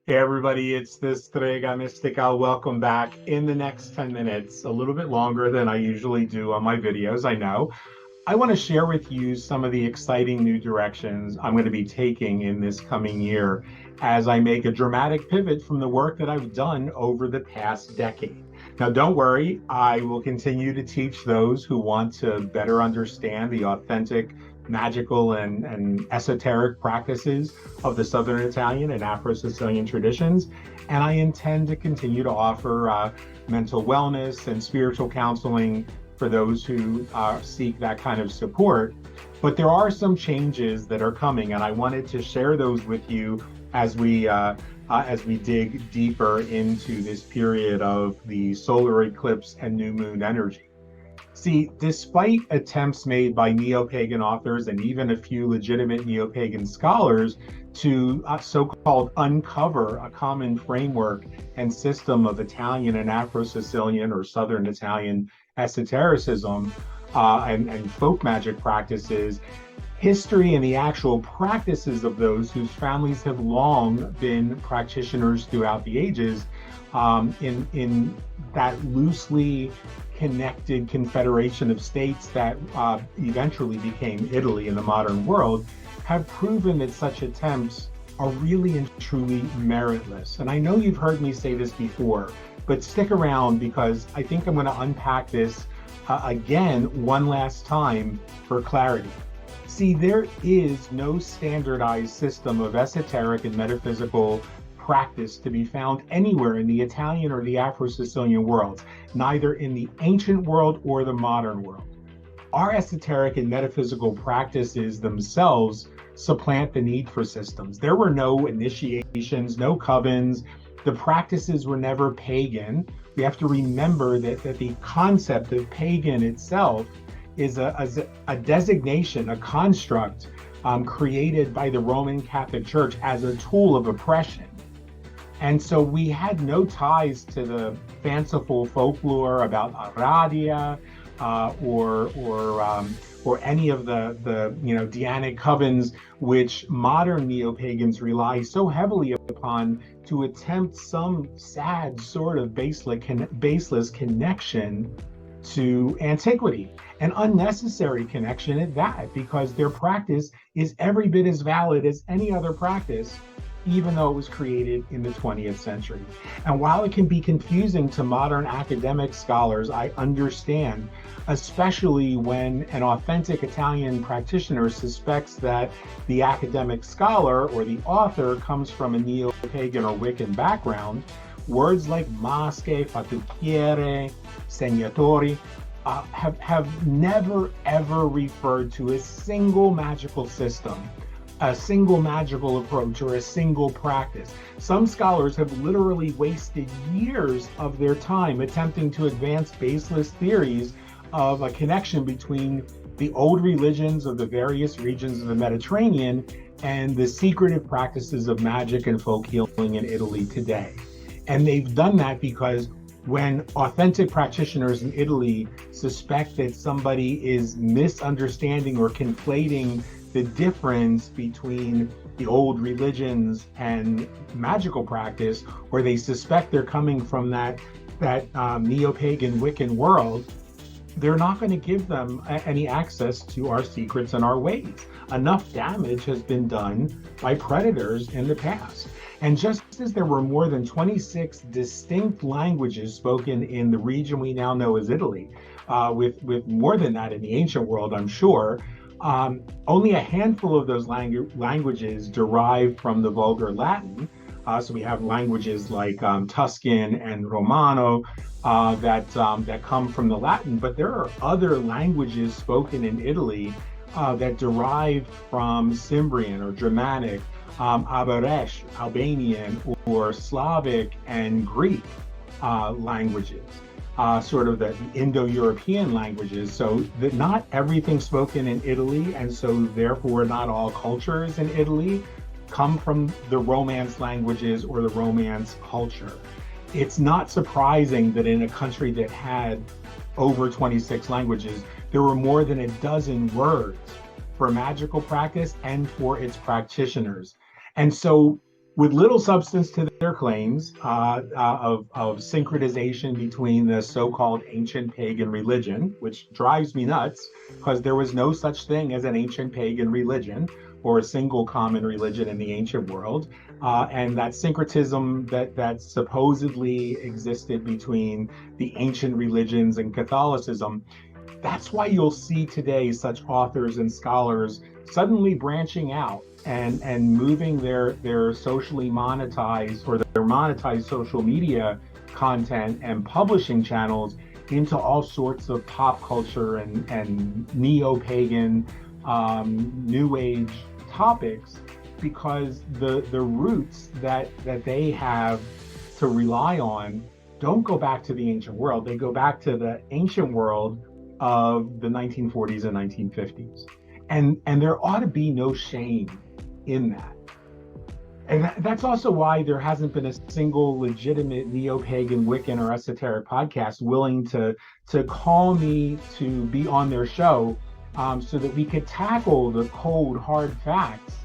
Hey everybody, it's the Strega Mystica. Welcome back. In the next 10 minutes, a little bit longer than I usually do on my videos, I know. I want to share with you some of the exciting new directions I'm going to be taking in this coming year as I make a dramatic pivot from the work that I've done over the past decade. Now, don't worry, I will continue to teach those who want to better understand the authentic, magical, and esoteric practices of the Southern Italian and Afro Sicilian traditions. And I intend to continue to offer mental wellness and spiritual counseling for those who seek that kind of support. But there are some changes that are coming, and I wanted to share those with you as we dig deeper into this period of the solar eclipse and new moon energy. See, despite attempts made by neo-pagan authors and even a few legitimate neo-pagan scholars to so-called uncover a common framework and system of Italian and Afro-Sicilian or Southern Italian esotericism and folk magic practices, history and the actual practices of those whose families have long been practitioners throughout the ages in that loosely connected confederation of states that eventually became Italy in the modern world, have proven that such attempts are really and truly meritless. And I know you've heard me say this before, but stick around because I think I'm going to unpack this again one last time for clarity. See, there is no standardized system of esoteric and metaphysical practice to be found anywhere in the Italian or the Afro-Sicilian worlds, neither in the ancient world or the modern world. Our esoteric and metaphysical practices themselves supplant the need for systems. There were no initiations, no covens. The practices were never pagan. We have to remember that the concept of pagan itself is a designation, a construct created by the Roman Catholic Church as a tool of oppression. And so we had no ties to the fanciful folklore about Aradia or any of the Dianic covens, which modern neo-pagans rely so heavily upon to attempt some sad sort of baseless connection to antiquity, an unnecessary connection at that, because their practice is every bit as valid as any other practice, even though it was created in the 20th century. And while it can be confusing to modern academic scholars, I understand, especially when an authentic Italian practitioner suspects that the academic scholar or the author comes from a neo-pagan or Wiccan background. Words like masche, fattucchiere, segnatori have never ever referred to a single magical system, a single magical approach, or a single practice. Some scholars have literally wasted years of their time attempting to advance baseless theories of a connection between the old religions of the various regions of the Mediterranean and the secretive practices of magic and folk healing in Italy today. And they've done that because when authentic practitioners in Italy suspect that somebody is misunderstanding or conflating the difference between the old religions and magical practice, or they suspect they're coming from that neo-pagan Wiccan world, they're not going to give them any access to our secrets and our ways. Enough damage has been done by predators in the past. And just as there were more than 26 distinct languages spoken in the region we now know as Italy, with more than that in the ancient world, I'm sure, only a handful of those languages derive from the Vulgar Latin. So we have languages like Tuscan and Romano that come from the Latin, but there are other languages spoken in Italy that derive from Cimbrian or Germanic, Abaresh, Albanian, or Slavic and Greek languages. Sort of the Indo-European languages, so that not everything spoken in Italy, and so therefore not all cultures in Italy, come from the Romance languages or the Romance culture. It's not surprising that in a country that had over 26 languages, there were more than a dozen words for magical practice and for its practitioners. And so with little substance to their claims of synchronization between the so-called ancient pagan religion, which drives me nuts because there was no such thing as an ancient pagan religion or a single common religion in the ancient world. And that syncretism that supposedly existed between the ancient religions and Catholicism, that's why you'll see today such authors and scholars suddenly branching out and moving their socially monetized or their monetized social media content and publishing channels into all sorts of pop culture and neo-pagan new age topics, because the roots that they have to rely on don't go back to the ancient world. They go back to the ancient world of the 1940s and 1950s. And there ought to be no shame in that. And that's also why there hasn't been a single legitimate neo-pagan, Wiccan, or esoteric podcast willing to call me to be on their show, so that we could tackle the cold, hard facts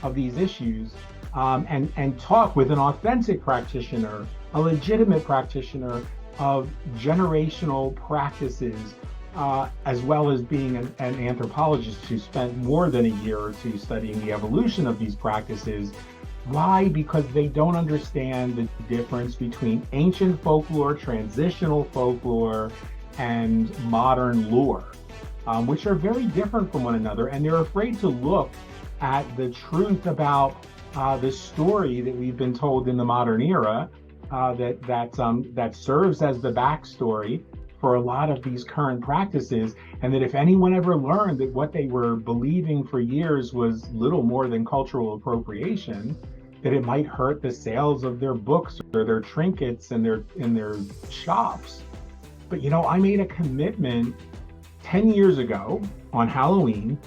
of these issues, and talk with an authentic practitioner, a legitimate practitioner of generational practices, as well as being an anthropologist who spent more than a year or two studying the evolution of these practices. Why? Because they don't understand the difference between ancient folklore, transitional folklore, and modern lore, which are very different from one another. And they're afraid to look at the truth about the story that we've been told in the modern era, that serves as the backstory for a lot of these current practices, and that if anyone ever learned that what they were believing for years was little more than cultural appropriation, that it might hurt the sales of their books or their trinkets in their shops. But I made a commitment 10 years ago on Halloween,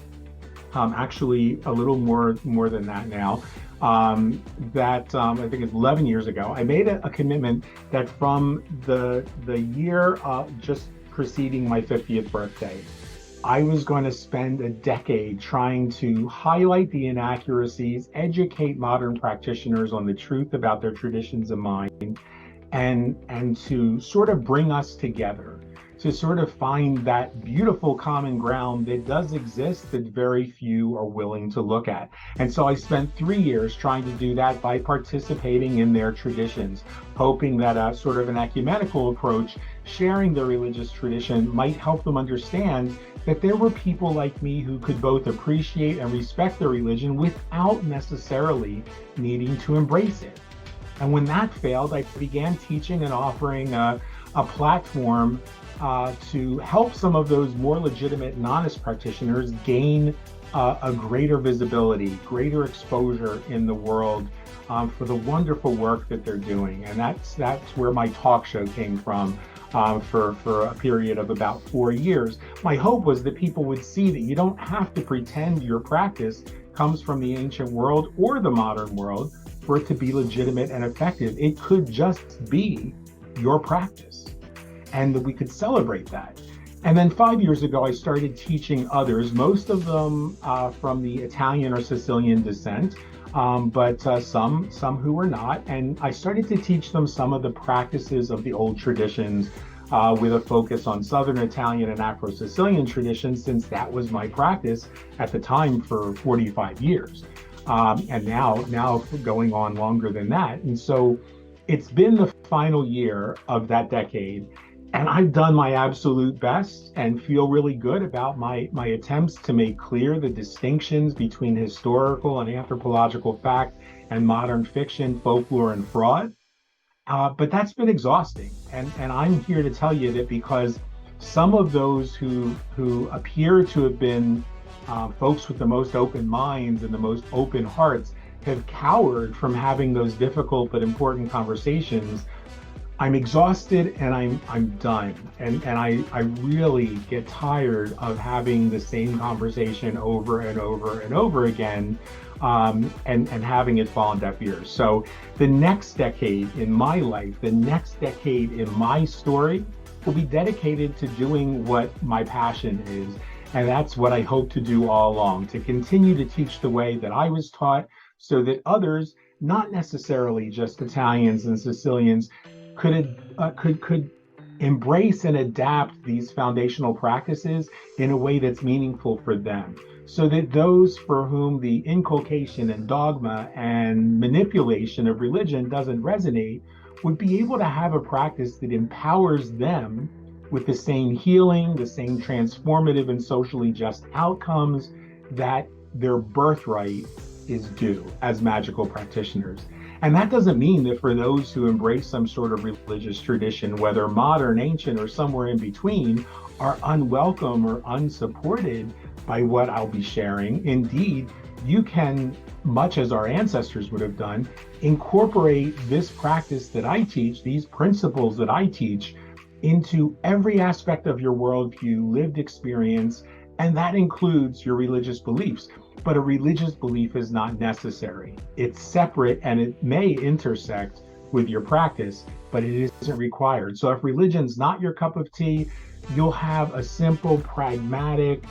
actually a little more than that now, that I think it's 11 years ago. I made a commitment that from the year just preceding my 50th birthday, I was going to spend a decade trying to highlight the inaccuracies, educate modern practitioners on the truth about their traditions of mind, and to sort of bring us together, to sort of find that beautiful common ground that does exist that very few are willing to look at. And so I spent 3 years trying to do that by participating in their traditions, hoping that a sort of an ecumenical approach, sharing their religious tradition, might help them understand that there were people like me who could both appreciate and respect their religion without necessarily needing to embrace it. And when that failed, I began teaching and offering a platform to help some of those more legitimate and honest practitioners gain a greater visibility, greater exposure in the world, for the wonderful work that they're doing. And that's where my talk show came from, for a period of about 4 years. My hope was that people would see that you don't have to pretend your practice comes from the ancient world or the modern world for it to be legitimate and effective. It could just be your practice, and that we could celebrate that. And then 5 years ago, I started teaching others, most of them from the Italian or Sicilian descent, but some who were not. And I started to teach them some of the practices of the old traditions, with a focus on Southern Italian and Afro-Sicilian traditions, since that was my practice at the time for 45 years. And now going on longer than that. And so it's been the final year of that decade, and I've done my absolute best and feel really good about my attempts to make clear the distinctions between historical and anthropological fact and modern fiction, folklore, and fraud. But that's been exhausting. And I'm here to tell you that because some of those who appear to have been folks with the most open minds and the most open hearts have cowered from having those difficult but important conversations, I'm exhausted and I'm done. And I really get tired of having the same conversation over and over and over again, and having it fall on deaf ears. So the next decade in my life, the next decade in my story will be dedicated to doing what my passion is. And that's what I hope to do all along, to continue to teach the way that I was taught, so that others, not necessarily just Italians and Sicilians, could embrace and adapt these foundational practices in a way that's meaningful for them, so that those for whom the inculcation and dogma and manipulation of religion doesn't resonate would be able to have a practice that empowers them with the same healing, the same transformative and socially just outcomes that their birthright is due as magical practitioners. And that doesn't mean that for those who embrace some sort of religious tradition, whether modern, ancient, or somewhere in between, are unwelcome or unsupported by what I'll be sharing. Indeed, you can, much as our ancestors would have done, incorporate this practice that I teach, these principles that I teach, into every aspect of your worldview, lived experience, and that includes your religious beliefs. But a religious belief is not necessary. It's separate and it may intersect with your practice, but it isn't required. So if religion's not your cup of tea, you'll have a simple, pragmatic,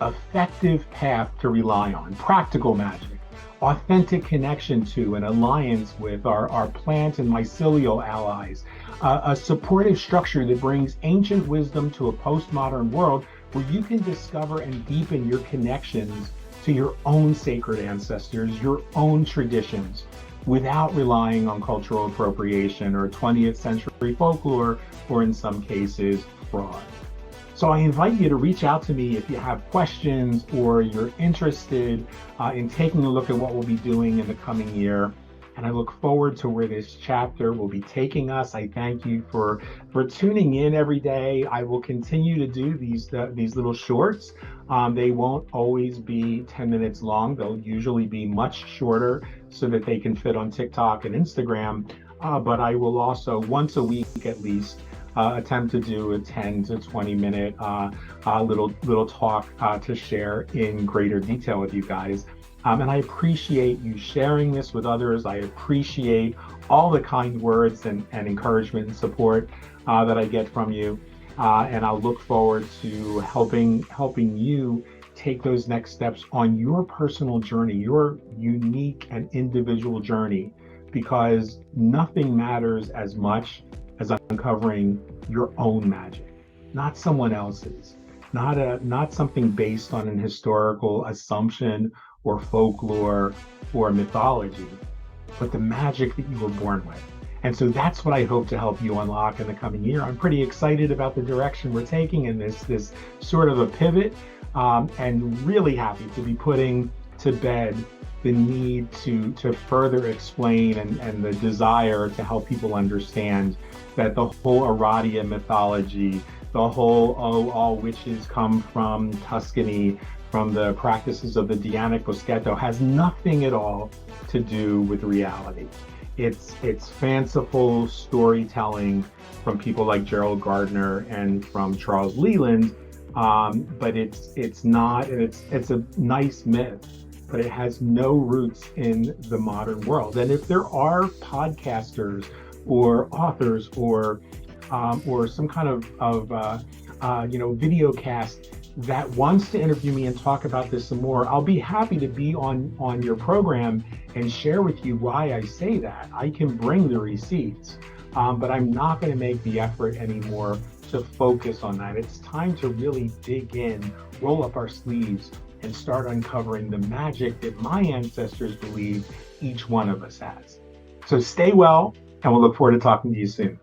effective path to rely on. Practical magic, authentic connection to and alliance with our plant and mycelial allies, a supportive structure that brings ancient wisdom to a postmodern world where you can discover and deepen your connections to your own sacred ancestors, your own traditions, without relying on cultural appropriation or 20th century folklore, or in some cases, fraud. So I invite you to reach out to me if you have questions or you're interested in taking a look at what we'll be doing in the coming year. And I look forward to where this chapter will be taking us. I thank you for tuning in every day. I will continue to do these little shorts. They won't always be 10 minutes long. They'll usually be much shorter so that they can fit on TikTok and Instagram. But I will also, once a week at least, attempt to do a 10 to 20 minute little talk to share in greater detail with you guys. And I appreciate you sharing this with others. I appreciate all the kind words and encouragement and support that I get from you. And I'll look forward to helping you take those next steps on your personal journey, your unique and individual journey, because nothing matters as much as uncovering your own magic, not someone else's, not something based on an historical assumption or folklore or mythology, but the magic that you were born with. And so that's what I hope to help you unlock in the coming year. I'm pretty excited about the direction we're taking in this sort of a pivot, and really happy to be putting to bed the need to further explain and the desire to help people understand that the whole Aradia mythology, the whole, all witches come from Tuscany, from the practices of the Dianic Boschetto, has nothing at all to do with reality. It's fanciful storytelling from people like Gerald Gardner and from Charles Leland, but it's not, and it's a nice myth, but it has no roots in the modern world. And if there are podcasters or authors or some kind of video cast that wants to interview me and talk about this some more, I'll be happy to be on your program and share with you why I say that. I can bring the receipts, but I'm not going to make the effort anymore to focus on that. It's time to really dig in, roll up our sleeves, and start uncovering the magic that my ancestors believe each one of us has. So stay well, and we'll look forward to talking to you soon.